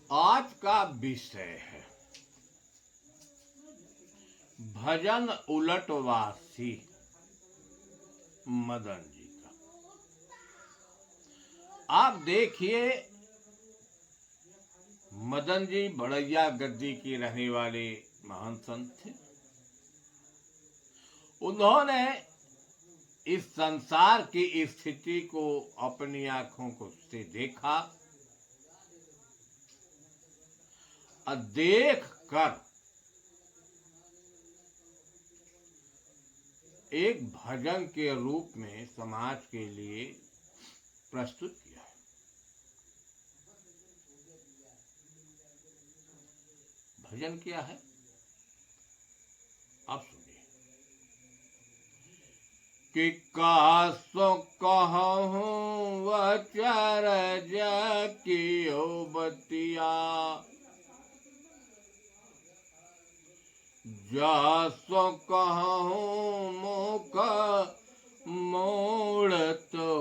आज का विषय है भजन उलटवासी मदन जी का। आप देखिए, मदन जी बड़ैया गद्दी की रहने वाले महान संत थे। उन्होंने इस संसार की स्थिति को अपनी आंखों को से देखा और देख कर एक भजन के रूप में समाज के लिए प्रस्तुत किया है। भजन क्या है आप सुनिए। कि कासो कहूँ वचरज कियो बतिया, जासो कहूँ मुख मोड़त हो।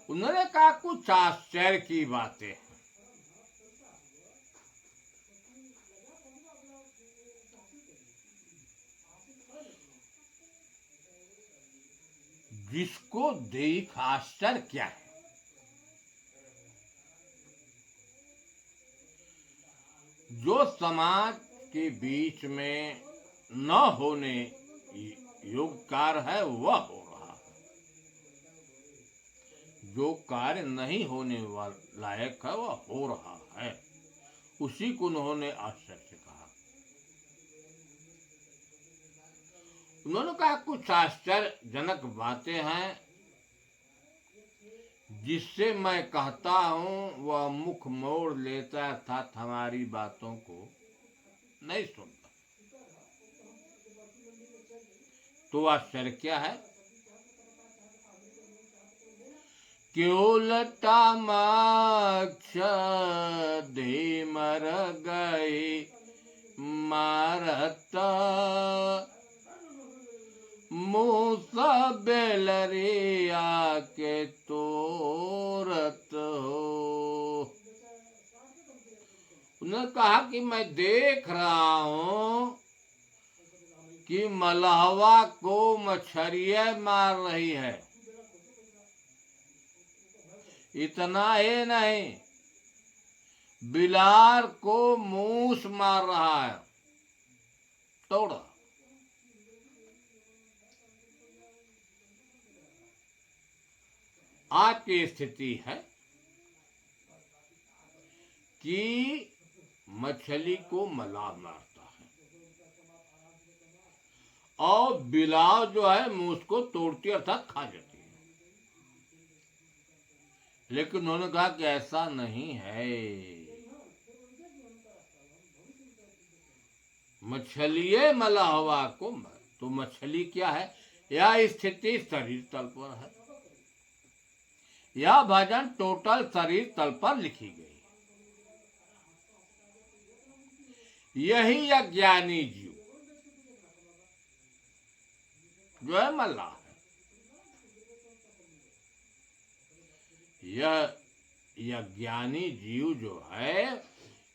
उन्होंने कहा कुछ आश्चर्य की बातें हैं। जिसको देख आश्चर्य क्या है, जो समाज के बीच में न होने योग्य कार्य है वह हो रहा है, जो कार्य नहीं होने लायक है वह हो रहा है, उसी को उन्होंने आश्चर्य से कहा। उन्होंने कहा कुछ आश्चर्यजनक बातें हैं जिससे मैं कहता हूं वह मुख मोड़ लेता अर्थात हमारी बातों को नहीं सुनता। तो आश्चर्य क्या है कि उलटा माक्ष दे मर गए मारत मूसा बेलरिया के तोरत हो। उन्होंने कहा कि मैं देख रहा हूं कि मलहवा को मछलियां मार रही है। इतना ही नहीं, बिलार को मूस मार रहा है, तोड़ा। आज की स्थिति है कि मछली को मलाह मारता है और बिलाव जो है मूस को तोड़ती अर्थात खा जाती है। लेकिन उन्होंने कहा कि ऐसा नहीं है, मछलिए मलाहवा को मार। तो मछली क्या है? यह स्थिति शरीर तल पर है। यह भजन टोटल शरीर तल पर लिखी गई। यही अज्ञानी जीव जो है मल्लाह है। यह अज्ञानी जीव जो है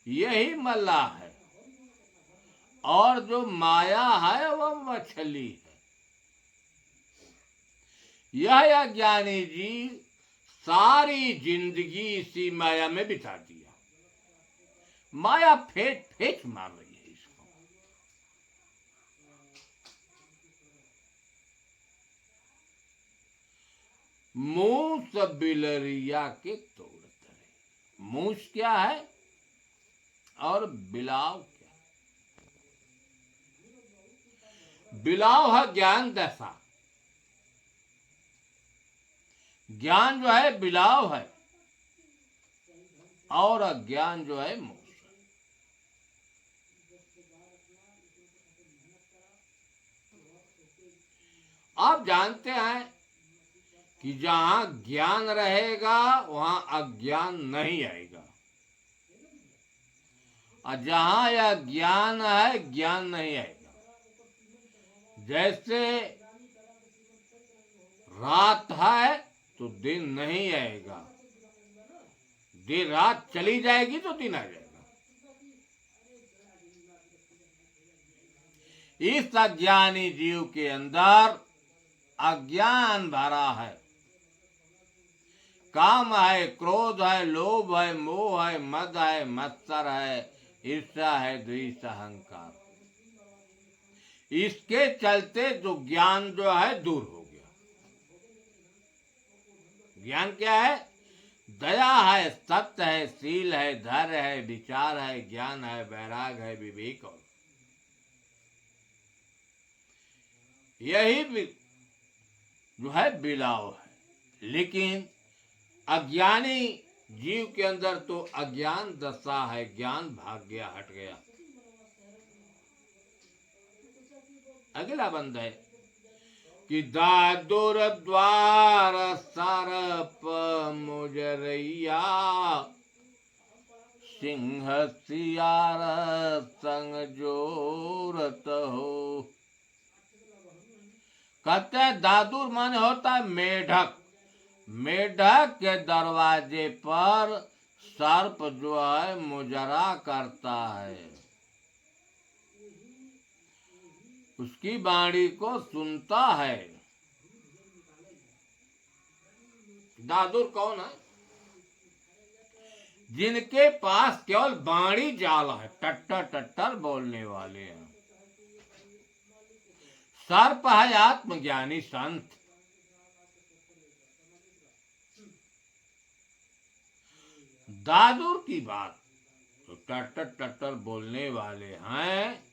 यही मल्लाह है, और जो माया है वह मछली है। यह अज्ञानी जीव सारी जिंदगी इसी माया में बिता दिया। माया फेंच फेंच मार रही है इसको। मूस बिलरिया के तोड़त है। मूस क्या है और बिलाव क्या है? बिलाव है ज्ञान दशा। ज्ञान जो है बिलाव है और अज्ञान जो है मूस। आप जानते हैं कि जहां ज्ञान रहेगा वहां अज्ञान नहीं आएगा, और जहां यह ज्ञान है ज्ञान नहीं आएगा। जैसे रात है तो दिन नहीं आएगा, देर रात चली जाएगी तो दिन आ जाएगा। इस अज्ञानी जीव के अंदर अज्ञान भरा है, काम है, क्रोध है, लोभ है, मोह है, मद है, मत्सर है, ईर्ष्या है, द्वेष, अहंकार। इसके चलते जो ज्ञान जो है दूर हो गया। ज्ञान क्या है? दया है, सत्य है, शील है, धैर्य है, विचार है, ज्ञान है, वैराग है, विवेक और यही जो है बिलाव है। लेकिन अज्ञानी जीव के अंदर तो अज्ञान दशा है, ज्ञान भाग गया, हट गया। अगला बंद है कि दादुर द्वार सरप मुजरैया, सिंह सियार संग जोरत हो। कहते हैं दादुर माने होता है मेढक। मेढक के दरवाजे पर सर्प जो है मुजरा करता है, उसकी वाणी को सुनता है। दादुर कौन है? जिनके पास केवल वाणी जाल है, टट्टर टट्टर बोलने वाले हैं। सर्प है आत्मज्ञानी संत। दादुर की बात तो टट्टर टट्टर बोलने वाले हैं।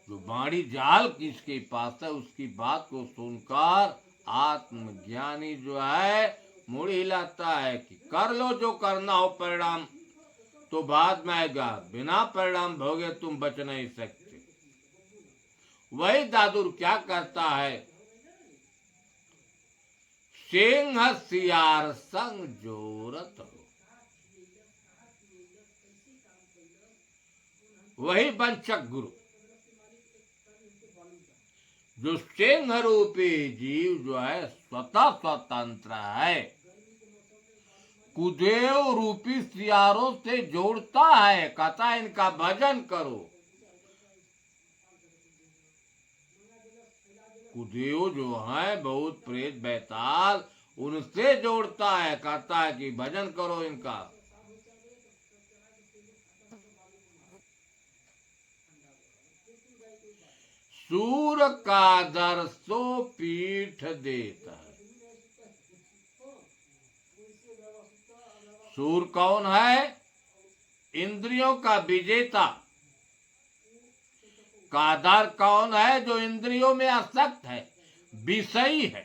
जो वाणी जाल किसके पास है, उसकी बात को सुनकर आत्मज्ञानी जो है मुड़ हिलाता है कि कर लो जो करना हो, परिणाम तो बाद में आएगा, बिना परिणाम भोगे तुम बच नहीं सकते। वही दादुर क्या करता है? सिंह सियार संग जोरत हो। वही वंचक गुरु जो सिंह रूपी जीव जो है स्वतः स्वतंत्र है, कुदेव रूपी सियारों से जोड़ता है, कहता है इनका भजन करो। कुदेव जो है बहुत प्रेत बैताल, उनसे जोड़ता है, कहता है कि भजन करो इनका। सूर का दर सो पीठ देता है। सूर कौन है? इंद्रियों का विजेता। कादर कौन है? जो इंद्रियों में आसक्त है, विषयी है।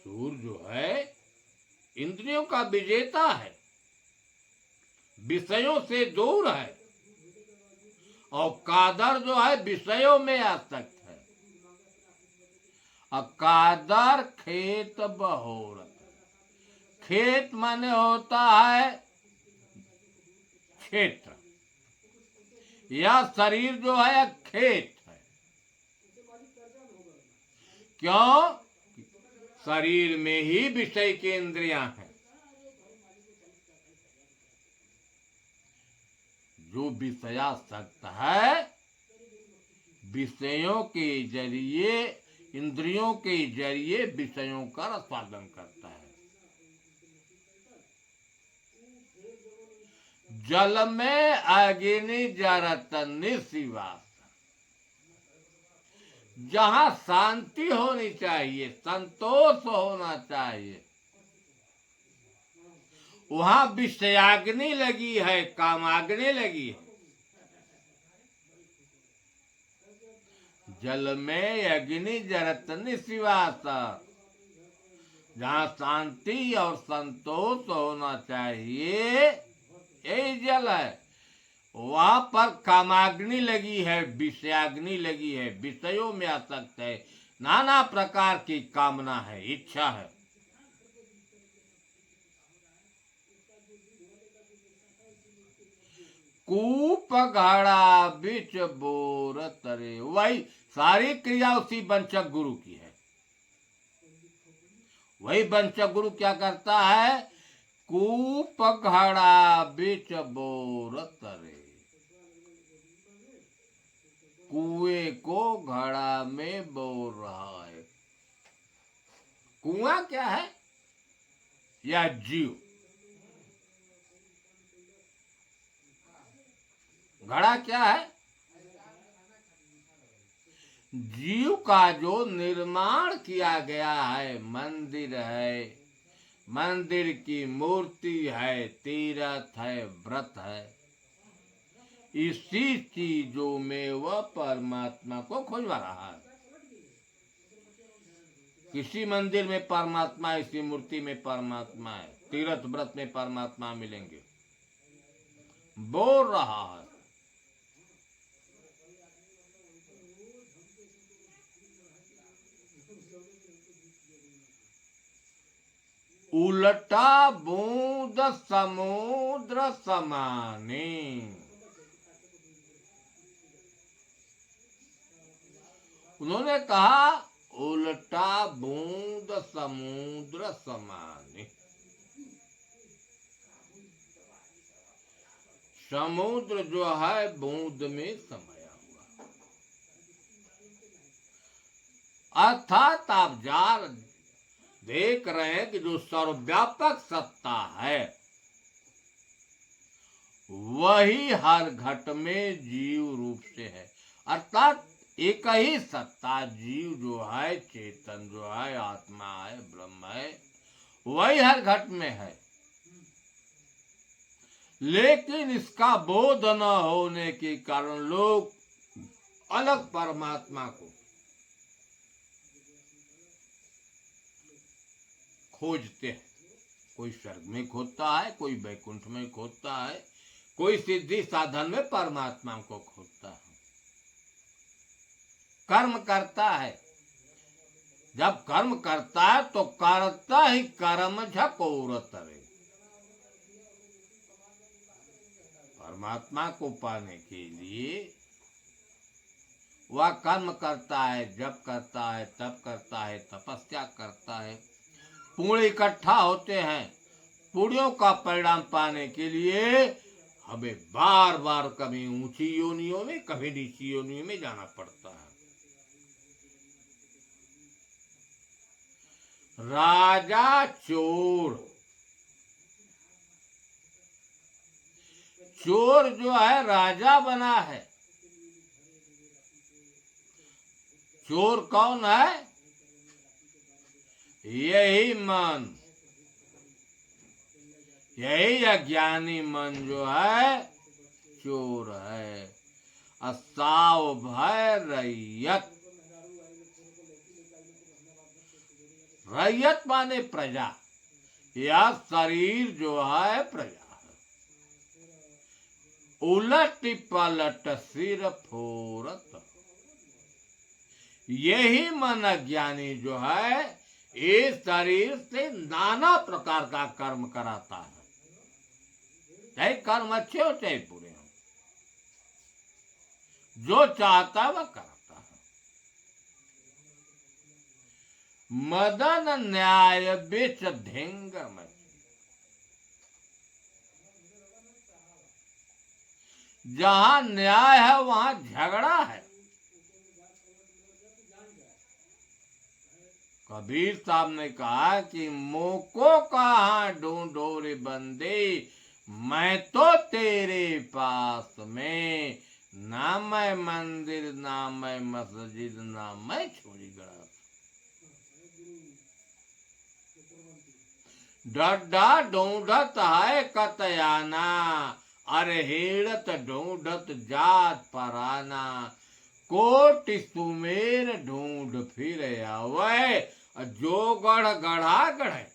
सूर जो है इंद्रियों का विजेता है, विषयों से दूर है। और कादर जो है विषयों में आसक्त है। कादर खेत बहोरत। खेत माने होता है क्षेत्र, यह शरीर जो है खेत है। क्यों? शरीर में ही विषय के इंद्रियां हैं। जो विषयासक्त है, विषयों के जरिए, इंद्रियों के जरिए विषयों का आस्वादन करता है। जल में अग्नि जरत निशिवास। जहां शांति होनी चाहिए, संतोष होना चाहिए, वहां विषयाग्नि लगी है, कामाग्नि लगी है। जल में अग्नि जरत निशिवास। जहां शांति और संतोष होना चाहिए, यही जल है। वहां पर कामाग्नि लगी है, विषयाग्नि लगी है, विषयों में आसक्त है, नाना प्रकार की कामना है, इच्छा है। कूप घड़ा बिच बोर तरे। वही सारी क्रिया उसी वंचक गुरु की है। वही वंचक गुरु क्या करता है? कूप घड़ा बिच बोर तरे, कुएं को घड़ा में बोर रहा है। कुआं क्या है? या जीव। घड़ा क्या है? जीव का जो निर्माण किया गया है, मंदिर है, मंदिर की मूर्ति है, तीर्थ है, व्रत है, इसी चीजों में वह परमात्मा को खोजवा रहा है। किसी मंदिर में परमात्मा, इसी मूर्ति में परमात्मा है, तीर्थ व्रत में परमात्मा मिलेंगे। बोल रहा है। उलटा बूंद समुद्र समाने। उन्होंने कहा उल्टा बूंद समुद्र समाने। समुद्र जो है बूंद में समाया हुआ, अर्थात आप जार देख रहे हैं कि जो सर्वव्यापक सत्ता है वही हर घट में जीव रूप से है। अर्थात एक ही सत्ता, जीव जो है, चेतन जो है, आत्मा है, ब्रह्म है, वही हर घट में है। लेकिन इसका बोध न होने के कारण लोग अलग परमात्मा को खोजते हैं। कोई स्वर्ग में खोजता है, कोई वैकुंठ में खोजता है, कोई सिद्धि साधन में परमात्मा को खोजता है। कर्म करता है, जब कर्म करता है तो करता ही कर्म झकोर तरे। परमात्मा को पाने के लिए वह कर्म करता है, जप करता है, तप करता है, तपस्या करता है, पुण्य इकट्ठा होते हैं। पुण्यों का परिणाम पाने के लिए हमें बार बार कभी ऊंची योनियों में, कभी नीची योनियों में जाना पड़ता है। राजा चोर, चोर जो है राजा बना है। चोर कौन है? यही मन, यही अज्ञानी मन जो है चोर है। असाव भय रैयत, रैयत माने प्रजा, या शरीर जो है प्रजा है। उलट पलट सिर फोरत, यही मन अज्ञानी जो है इस शरीर से नाना प्रकार का कर्म कराता है, चाहे कर्म अच्छे हो चाहे बुरे हो, जो चाहता है वह करता है। मदन न्याय बिच ढेंगर मची, जहां न्याय है वहां झगड़ा है। कबीर साहब ने कहा कि मोको कहाँ ढूंढो रे बंदे, मैं तो तेरे पास में, ना मैं मंदिर, ना मैं मस्जिद, ना मैं छोरी गड़ा। डड्डा ढूंढत है कतयाना, अरे हेड़त ढूंढत जात पराना। कोटि सुमेर ढूंढ फिर आवे, जो गढ़ गढ़ा गढ़े।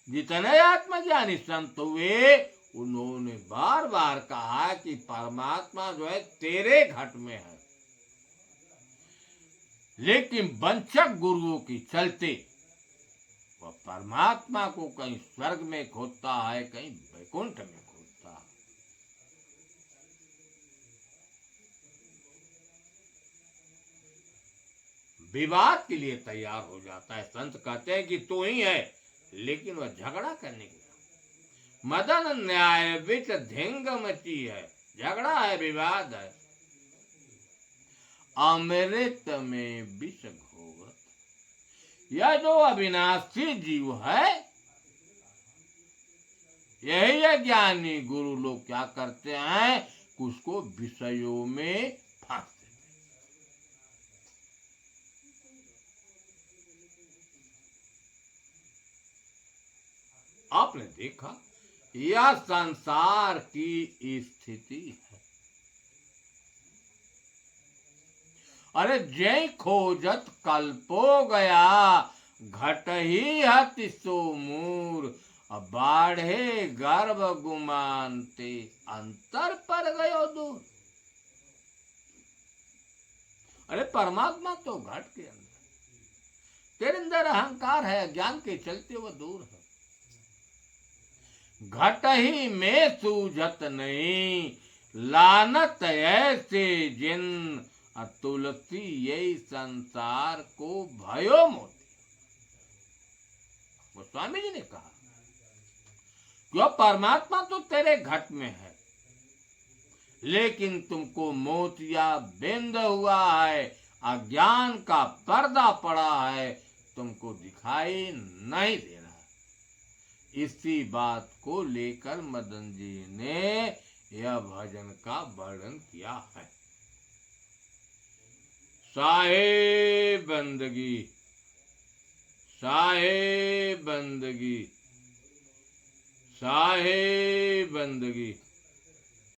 जितने आत्मज्ञानी संत हुए उन्होंने बार बार कहा कि परमात्मा जो है तेरे घट में है। लेकिन वंचक गुरुओं की चलते वह परमात्मा को कहीं स्वर्ग में खोजता है, कहीं वैकुंठ में कूदता। विवाद के लिए तैयार हो जाता है। संत कहते हैं कि तू ही है, लेकिन वह झगड़ा करने के लिए। मदन न्याय विच धिंग मची है, झगड़ा है, विवाद है। अमृत में विष घोर, यह जो अविनाशी जीव है, यही अज्ञानी गुरु लोग क्या करते हैं, उसको विषयों में फांस देते। आपने देखा, यह संसार की स्थिति है। अरे जय खोजत कल्पो गया, घट ही हति सो मूर, बाढ़े गर्भ गुमानते, अंतर पर गयो दूर। अरे परमात्मा तो घट के अंदर, तेरे अंदर अहंकार है, अज्ञान के चलते वो दूर है। घट ही में सूझत नहीं, लानत ऐसे जिन, तुलसी यही संसार को भयो मोती। वो स्वामी जी ने कहा, क्यों परमात्मा तो तेरे घट में है, लेकिन तुमको मोतिया बिंद हुआ है, अज्ञान का पर्दा पड़ा है, तुमको दिखाई नहीं दे रहा। इसी बात को लेकर मदन जी ने यह भजन का वर्णन किया है। साहे बंदगी, साहे बंदगी, साहे बंदगी।